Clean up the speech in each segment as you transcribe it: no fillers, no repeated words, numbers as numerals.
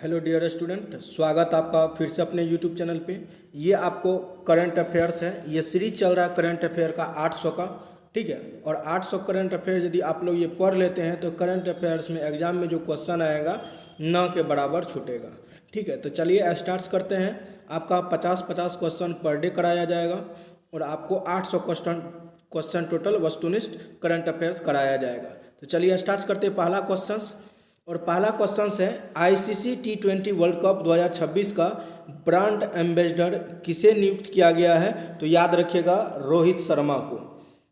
Hello dear student, स्वागत आपका फिर से अपने यूट्यूब चैनल पे। ये आपको करंट अफेयर्स है, ये सीरीज चल रहा है करंट अफेयर का 800 का, ठीक है। और 800 करंट अफेयर यदि आप लोग ये पढ़ लेते हैं तो करंट अफेयर्स में एग्जाम में जो क्वेश्चन आएगा न के बराबर छूटेगा, ठीक है। तो चलिए स्टार्ट करते हैं। आपका 50-50 क्वेश्चन पर डे कराया जाएगा और आपको 800 क्वेश्चन टोटल वस्तुनिष्ठ करंट अफेयर्स कराया जाएगा। तो चलिए स्टार्ट करते हैं पहला क्वेश्चन। और पहला क्वेश्चन है आईसीसी T20 वर्ल्ड कप 2026 का ब्रांड एम्बेसडर किसे नियुक्त किया गया है? तो याद रखिएगा रोहित शर्मा को।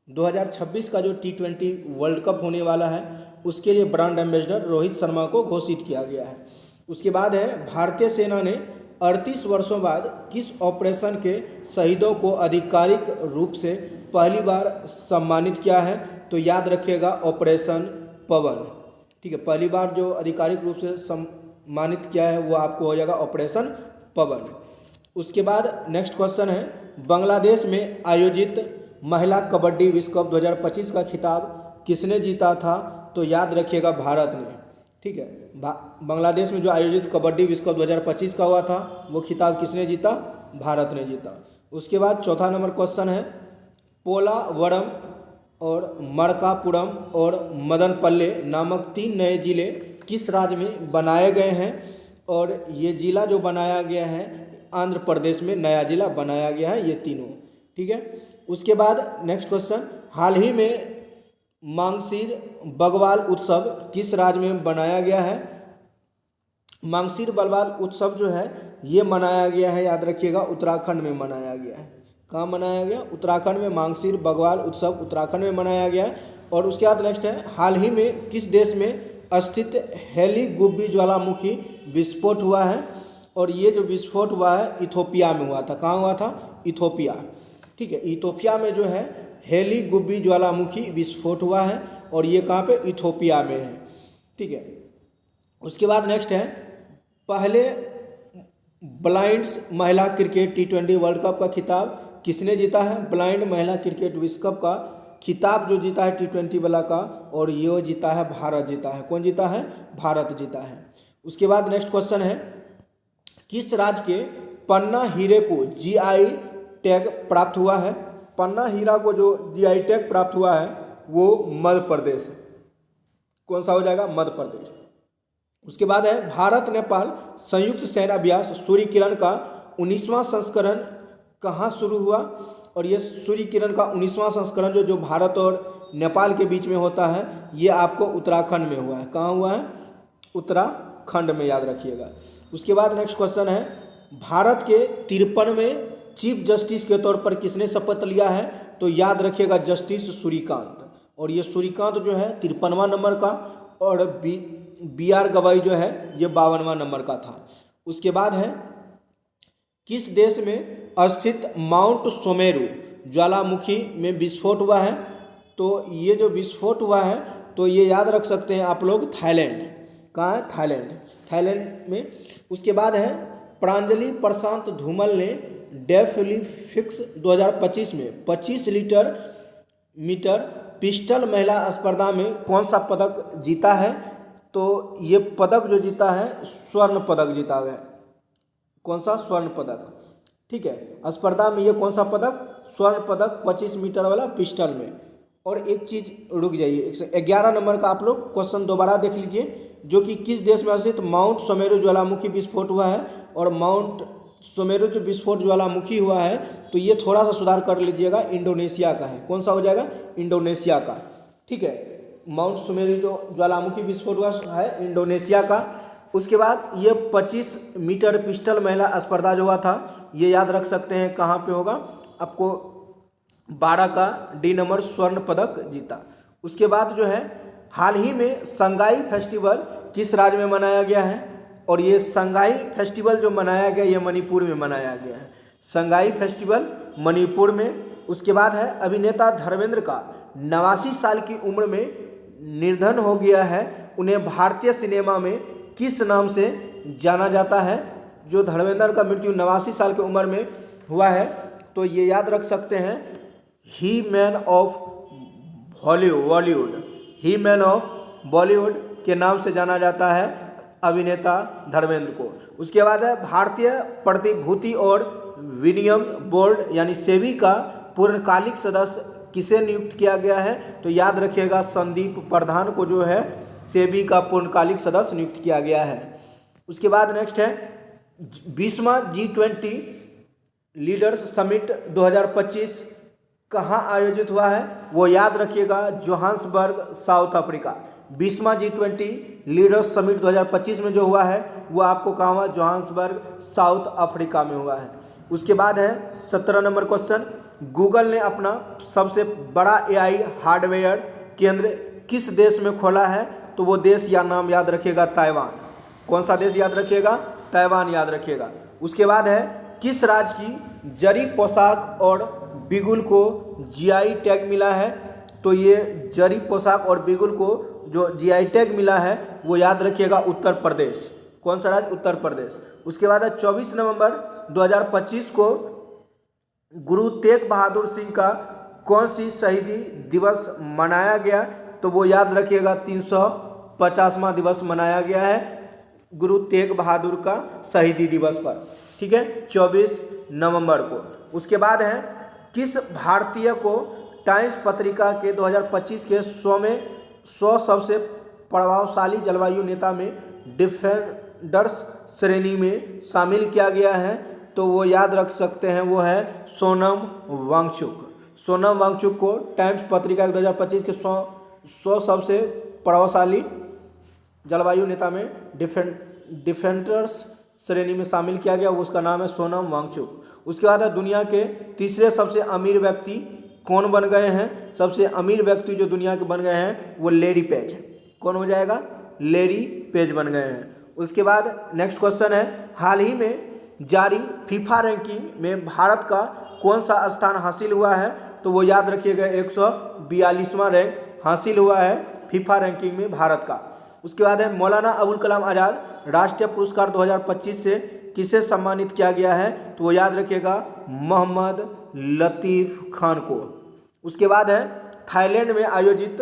2026 का जो T20 वर्ल्ड कप होने वाला है उसके लिए ब्रांड एम्बेसडर रोहित शर्मा को घोषित किया गया है। उसके बाद है भारतीय सेना ने 38 वर्षों बाद किस ऑपरेशन के शहीदों को आधिकारिक रूप से पहली बार सम्मानित किया है? तो याद रखिएगा ऑपरेशन पवन, ठीक है। पहली बार जो आधिकारिक रूप से सम्मानित किया है वो आपको हो जाएगा ऑपरेशन पवन। उसके बाद नेक्स्ट क्वेश्चन है बांग्लादेश में आयोजित महिला कबड्डी विश्व कप 2025 का खिताब किसने जीता था? तो याद रखिएगा भारत ने, ठीक है। बांग्लादेश में जो आयोजित कबड्डी विश्व कप 2025 का हुआ था वो खिताब किसने जीता? भारत ने जीता। उसके बाद चौथा नंबर क्वेश्चन है पोलावरम और मरकापुरम और मदनपल्ले नामक 3 नए जिले किस राज्य में बनाए गए हैं? और ये जिला जो बनाया गया है आंध्र प्रदेश में नया जिला बनाया गया है, ये तीनों, ठीक है। उसके बाद नेक्स्ट क्वेश्चन हाल ही में मांगसीर बगवाल उत्सव किस राज्य में बनाया गया है? मांगसीर बगवाल उत्सव जो है ये मनाया गया है, याद रखिएगा उत्तराखंड में मनाया गया है। कहाँ मनाया गया? उत्तराखंड में मांगसीर बगवाल उत्सव उत्तराखंड में मनाया गया। और उसके बाद नेक्स्ट है हाल ही में किस देश में स्थित हेली गुब्बी ज्वालामुखी विस्फोट हुआ है? और ये जो विस्फोट हुआ है इथोपिया में हुआ था। कहाँ हुआ था? इथोपिया, ठीक है। इथोपिया में जो है हेली गुब्बी ज्वालामुखी विस्फोट हुआ है और ये कहाँ पे? इथोपिया में है, ठीक है। उसके बाद नेक्स्ट है पहले ब्लाइंड्स महिला क्रिकेट T20 वर्ल्ड कप का खिताब किसने जीता है? ब्लाइंड महिला क्रिकेट विश्व कप का खिताब जो जीता है T20 वाला का, और ये जीता है भारत जीता है। कौन जीता है? भारत जीता है। उसके बाद नेक्स्ट क्वेश्चन है किस राज्य के पन्ना हीरे को GI टैग प्राप्त हुआ है? पन्ना हीरा को जो GI टैग प्राप्त हुआ है वो मध्य प्रदेश है। कौन सा हो जाएगा? मध्य प्रदेश। उसके बाद है भारत नेपाल संयुक्त सैन्य अभ्यास सूर्य किरण का 19वां संस्करण कहाँ शुरू हुआ? और ये सूर्य किरण का 19वां संस्करण जो भारत और नेपाल के बीच में होता है ये आपको उत्तराखंड में हुआ है। कहाँ हुआ है? उत्तराखंड में, याद रखिएगा। उसके बाद नेक्स्ट क्वेश्चन है भारत के 53वें चीफ जस्टिस के तौर पर किसने शपथ लिया है? तो याद रखिएगा जस्टिस सूर्यकांत। और ये सूर्यकांत जो है 53वां नंबर का और BR गवाई जो है ये 52वां नंबर का था। उसके बाद है किस देश में स्थित माउंट सोमेरु ज्वालामुखी में विस्फोट हुआ है? तो ये जो विस्फोट हुआ है तो ये याद रख सकते हैं आप लोग थाईलैंड। कहाँ है? थाईलैंड में। उसके बाद है प्रांजलि प्रशांत धूमल ने डेफलिम्पिक्स 2025 में 25 मीटर पिस्टल महिला स्पर्धा में कौन सा पदक जीता है? तो ये पदक जो जीता है स्वर्ण पदक जीता है। कौन सा? स्वर्ण पदक, ठीक है। स्पर्धा में ये कौन सा पदक? स्वर्ण पदक 25 मीटर वाला पिस्टल में। और एक चीज़ रुक जाइए, 111 नंबर का आप लोग क्वेश्चन दोबारा देख लीजिए जो कि किस देश में स्थित माउंट सोमेरु ज्वालामुखी विस्फोट हुआ है? और माउंट सोमेरु जो विस्फोट ज्वालामुखी हुआ है तो ये थोड़ा सा सुधार कर लीजिएगा, इंडोनेशिया का है। कौन सा हो जाएगा? इंडोनेशिया का, ठीक है। माउंट सोमेरु जो ज्वालामुखी विस्फोट हुआ है इंडोनेशिया का। उसके बाद ये 25 मीटर पिस्टल महिला स्पर्धा जो हुआ था ये याद रख सकते हैं कहाँ पे होगा? आपको 12 का D नंबर स्वर्ण पदक जीता। उसके बाद जो है हाल ही में संगाई फेस्टिवल किस राज्य में मनाया गया है? और ये संगाई फेस्टिवल जो मनाया गया ये मणिपुर में मनाया गया है। संगाई फेस्टिवल मणिपुर में। उसके बाद है अभिनेता धर्मेंद्र का 89 साल की उम्र में निधन हो गया है। उन्हें भारतीय सिनेमा में किस नाम से जाना जाता है? जो धर्मेंद्र का मृत्यु 89 साल की उम्र में हुआ है तो ये याद रख सकते हैं he man of Bollywood, he man of Bollywood के नाम से जाना जाता है अभिनेता धर्मेंद्र को। उसके बाद है भारतीय प्रतिभूति और विनिमय बोर्ड यानी सेबी का पूर्णकालिक सदस्य किसे नियुक्त किया गया है, तो याद रखिएगा संदीप प्रधान को जो है सेबी का पूर्णकालिक सदस्य नियुक्त किया गया है। उसके बाद नेक्स्ट है 20वां G20 लीडर्स समिट 2025 कहाँ आयोजित हुआ है, वो याद रखिएगा जोहान्सबर्ग साउथ अफ्रीका। 20वां G20 लीडर्स समिट 2025 में जो हुआ है वो आपको कहाँ हुआ, जोहान्सबर्ग साउथ अफ्रीका में हुआ है। उसके बाद है 17 नंबर क्वेश्चन, गूगल ने अपना सबसे बड़ा AI हार्डवेयर केंद्र किस देश में खोला है, तो वो देश या नाम याद रखिएगा ताइवान। कौन सा देश याद रखिएगा, ताइवान याद रखिएगा। उसके बाद है किस राज्य की जरी पोशाक और बिगुल को GI टैग मिला है, तो ये जरी पोशाक और बिगुल को जो GI टैग मिला है वो याद रखिएगा उत्तर प्रदेश। कौन सा राज्य, उत्तर प्रदेश। उसके बाद है 24 नवंबर 2025 को गुरु तेग बहादुर सिंह का कौन सी शहीदी दिवस मनाया गया, तो वो याद रखिएगा 350वां दिवस मनाया गया है गुरु तेग बहादुर का शहीदी दिवस पर, ठीक है, 24 नवंबर को। उसके बाद है किस भारतीय को टाइम्स पत्रिका के 2025 के 100 सबसे प्रभावशाली जलवायु नेता में डिफेंडर्स श्रेणी में शामिल किया गया है, तो वो याद रख सकते हैं, वो है सोनम वांगचुक। सोनम वांगचुक को टाइम्स पत्रिका के 2025 के 100 सबसे प्रभावशाली जलवायु नेता में डिफेंडर्स श्रेणी में शामिल किया गया, उसका नाम है सोनम वांगचुक। उसके बाद है दुनिया के तीसरे सबसे अमीर व्यक्ति कौन बन गए हैं, सबसे अमीर व्यक्ति जो दुनिया के बन गए हैं वो लेरी पेज। कौन हो जाएगा, लेरी पेज बन गए हैं। उसके बाद नेक्स्ट क्वेश्चन है हाल ही में जारी फीफा रैंकिंग में भारत का कौन सा स्थान हासिल हुआ है, तो वो याद रखिएगा 142वां रैंक हासिल हुआ है फीफा रैंकिंग में भारत का। उसके बाद है मौलाना अबुल कलाम आज़ाद राष्ट्रीय पुरस्कार 2025 से किसे सम्मानित किया गया है, तो वो याद रखिएगा मोहम्मद लतीफ़ खान को। उसके बाद है थाईलैंड में आयोजित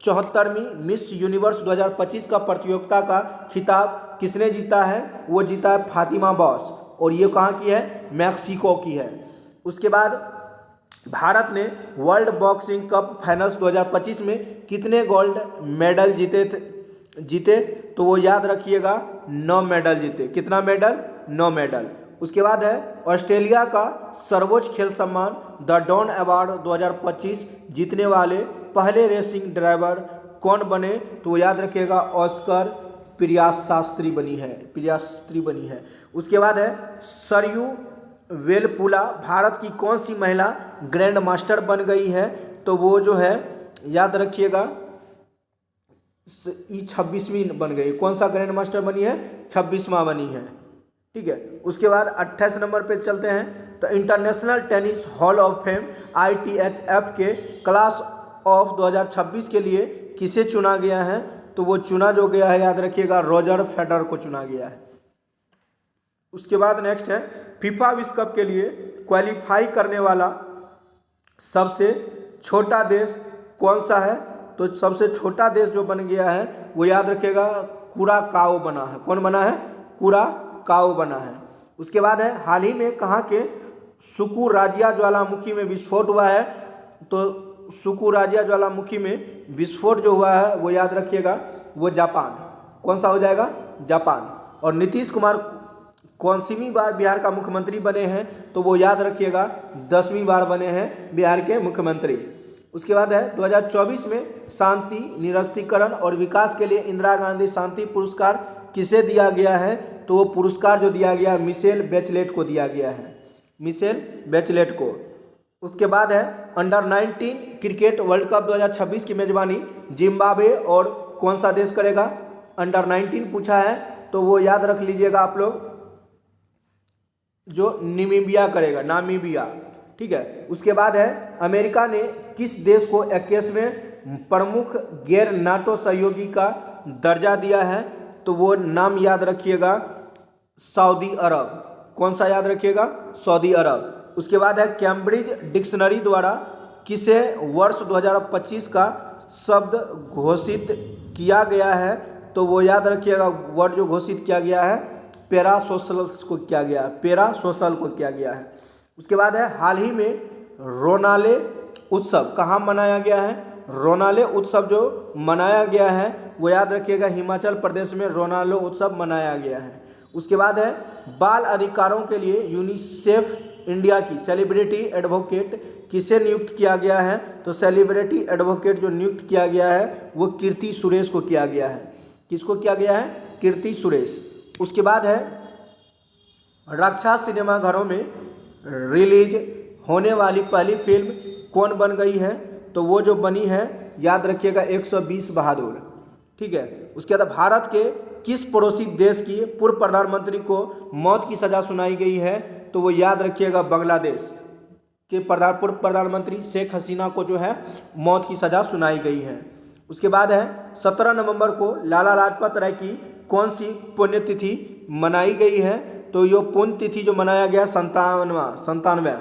74वीं मिस यूनिवर्स 2025 का प्रतियोगिता का खिताब किसने जीता है, वो जीता है फातिमा बॉस, और ये कहाँ की है, मैक्सिको की है। उसके बाद भारत ने वर्ल्ड बॉक्सिंग कप फाइनल्स 2025 में कितने गोल्ड मेडल जीते, तो वो याद रखिएगा 9 मेडल जीते। कितना मेडल, 9 मेडल। उसके बाद है ऑस्ट्रेलिया का सर्वोच्च खेल सम्मान द डॉन अवार्ड 2025 जीतने वाले पहले रेसिंग ड्राइवर कौन बने, तो वो याद रखिएगा ऑस्कर पियास्त्री बनी है। उसके बाद है सरयू वेलपुला भारत की कौन सी महिला ग्रैंड मास्टर बन गई है, तो वो जो है याद रखिएगा 26वीं बन गई। कौन सा ग्रैंड मास्टर बनी है, 26वां बनी है, ठीक है। उसके बाद 28 नंबर पे चलते हैं, तो international tennis hall of fame ITHF के क्लास ऑफ 2026 के लिए किसे चुना गया है, तो वो चुना जो गया है याद रखिएगा रॉजर फेडरर को चुना गया है। उसके बाद नेक्स्ट है फीफा विश्व कप के लिए क्वालिफाई करने वाला सबसे छोटा देश कौन सा है, तो सबसे छोटा देश जो बन गया है वो याद रखिएगा कुराकाओ बना है। कौन बना है, कुराकाओ बना है। उसके बाद है हाल ही में कहाँ के सुकुराजिया ज्वालामुखी में विस्फोट हुआ है, तो सुकुराजिया ज्वालामुखी में विस्फोट जो हुआ है वो याद रखिएगा वो जापान। कौन सा हो जाएगा, जापान। और नीतीश कुमार कौनसीवीं बार बिहार का मुख्यमंत्री बने हैं, तो वो याद रखिएगा 10वीं बार बने हैं बिहार के मुख्यमंत्री। उसके बाद है 2024 में शांति निरस्तीकरण और विकास के लिए इंदिरा गांधी शांति पुरस्कार किसे दिया गया है, तो वो पुरस्कार जो दिया गया मिशेल बेचलेट को दिया गया है, मिशेल बेचलेट को। उसके बाद है अंडर 19 क्रिकेट वर्ल्ड कप 2026 की मेजबानी जिम्बाब्वे और कौन सा देश करेगा, अंडर 19 पूछा है, तो वो याद रख लीजिएगा आप लोग जो नामीबिया करेगा, नामीबिया, ठीक है। उसके बाद है अमेरिका ने किस देश को 21वें प्रमुख गैर नाटो सहयोगी का दर्जा दिया है, तो वो नाम याद रखिएगा सऊदी अरब। कौन सा याद रखिएगा, सऊदी अरब। उसके बाद है कैम्ब्रिज डिक्शनरी द्वारा किसे वर्ष 2025 का शब्द घोषित किया गया है, तो वो याद रखिएगा वर्ड जो घोषित किया गया है पैरासोशल्स को किया गया है, पैरासोशल को किया गया है। उसके बाद है हाल ही में रोनाले उत्सव कहाँ मनाया गया है। रोनाले उत्सव जो मनाया गया है वो याद रखिएगा हिमाचल प्रदेश में रोनाले उत्सव मनाया गया है। उसके बाद है बाल अधिकारों के लिए यूनिसेफ इंडिया की सेलिब्रिटी एडवोकेट किसे नियुक्त किया गया है। तो सेलिब्रिटी एडवोकेट जो नियुक्त किया गया है वो कीर्ति सुरेश को किया गया है। किसको किया गया है? कीर्ति सुरेश। उसके बाद है रक्षा सिनेमाघरों में रिलीज होने वाली पहली फिल्म कौन बन गई है। तो वो जो बनी है याद रखिएगा 120 बहादुर। ठीक है। उसके बाद भारत के किस पड़ोसी देश की पूर्व प्रधानमंत्री को मौत की सज़ा सुनाई गई है। तो वो याद रखिएगा बांग्लादेश के पूर्व प्रधानमंत्री शेख हसीना को जो है मौत की सज़ा सुनाई गई है। उसके बाद है 17 नवंबर को लाला लाजपत राय की कौन सी पुण्यतिथि मनाई गई है। तो ये पुण्यतिथि जो मनाया गया 97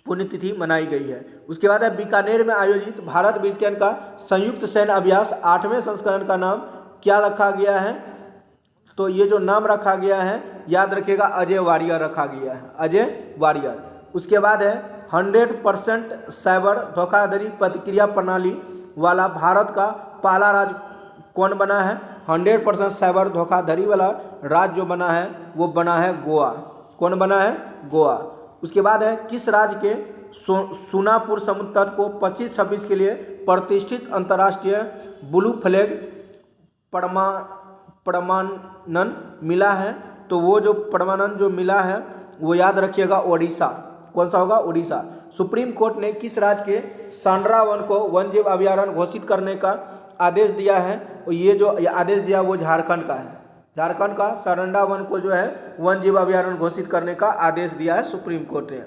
पुण्यतिथि मनाई गई है। उसके बाद है बीकानेर में आयोजित भारत ब्रिटेन का संयुक्त सैन्य अभ्यास 8वें संस्करण का नाम क्या रखा गया है। तो ये जो नाम रखा गया है याद रखिएगा अजय वारियर रखा गया है, अजय वारियर। उसके बाद है 100% साइबर धोखाधड़ी प्रतिक्रिया प्रणाली वाला भारत का पहला राज्य कौन बना है। 100% साइबर धोखाधड़ी वाला राज्य जो बना है वो बना है गोवा। कौन बना है? गोवा। उसके बाद है किस राज्य के सोनापुर समुद्र तट को 25-26 के लिए प्रतिष्ठित अंतर्राष्ट्रीय ब्लू फ्लैग प्रमाणन मिला है। तो वो जो प्रमाणन जो मिला है वो याद रखिएगा ओडिशा। कौन सा होगा? ओडिशा। सुप्रीम कोर्ट ने किस राज्य के सांड्रा वन को वन्यजीव अभयारण्य घोषित करने का आदेश दिया है। और ये जो आदेश दिया वो झारखंड का है। झारखंड का सांड्रा वन को जो है वन्यजीव अभयारण्य घोषित करने का आदेश दिया है सुप्रीम कोर्ट ने।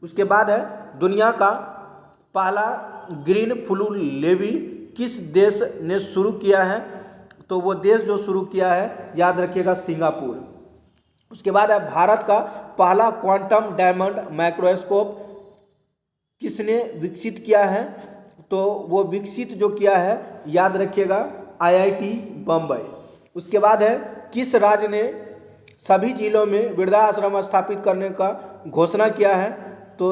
उसके बाद है दुनिया का पहला ग्रीन फ्लू लेवी किस देश ने शुरू किया है। तो वो देश जो शुरू किया है याद रखिएगा सिंगापुर। उसके बाद है भारत का पहला क्वांटम डायमंड माइक्रोस्कोप किसने विकसित किया है। तो वो विकसित जो किया है याद रखिएगा IIT बम्बई। उसके बाद है किस राज्य ने सभी जिलों में वृद्धाश्रम स्थापित करने का घोषणा किया है। तो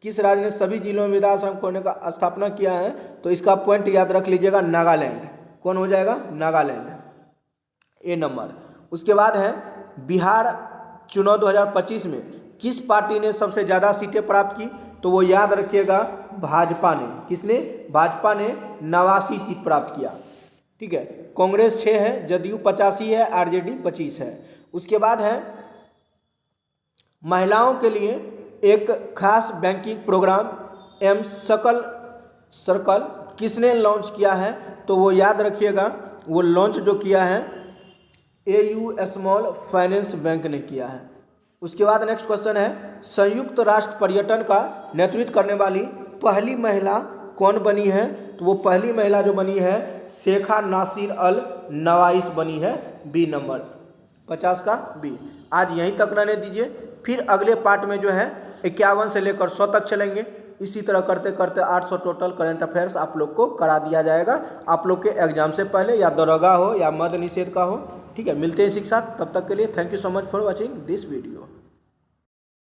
किस राज्य ने सभी जिलों में वृद्धाश्रम खोलने का स्थापना किया है। तो इसका पॉइंट याद रख लीजिएगा नागालैंड। कौन हो जाएगा? नागालैंड। ए नंबर। उसके बाद है बिहार चुनाव 2025 में किस पार्टी ने सबसे ज़्यादा सीटें प्राप्त की। तो वो याद रखिएगा भाजपा ने। किसने? भाजपा ने 89 सीट प्राप्त किया। ठीक है। कांग्रेस 6 है, जदयू 85 है, RJD 25 है। उसके बाद है महिलाओं के लिए एक खास बैंकिंग प्रोग्राम एम सर्कल किसने लॉन्च किया है। तो वो याद रखिएगा वो लॉन्च जो किया है AU स्मॉल फाइनेंस बैंक ने किया है। उसके बाद नेक्स्ट क्वेश्चन है संयुक्त राष्ट्र पर्यटन का नेतृत्व करने वाली पहली महिला कौन बनी है। तो वो पहली महिला जो बनी है शेखा नासिर अल नवाइस बनी है। बी नंबर 50 का बी। आज यहीं तक रहने दीजिए, फिर अगले पार्ट में जो है 51 से लेकर 100 तक चलेंगे। इसी तरह करते करते 800 टोटल करंट अफेयर्स आप लोग को करा दिया जाएगा आप लोग के एग्जाम से पहले, या दरोगा हो या मद्य निषेध का हो। ठीक है। मिलते हैं इसी के साथ, तब तक के लिए thank you so much for watching this video.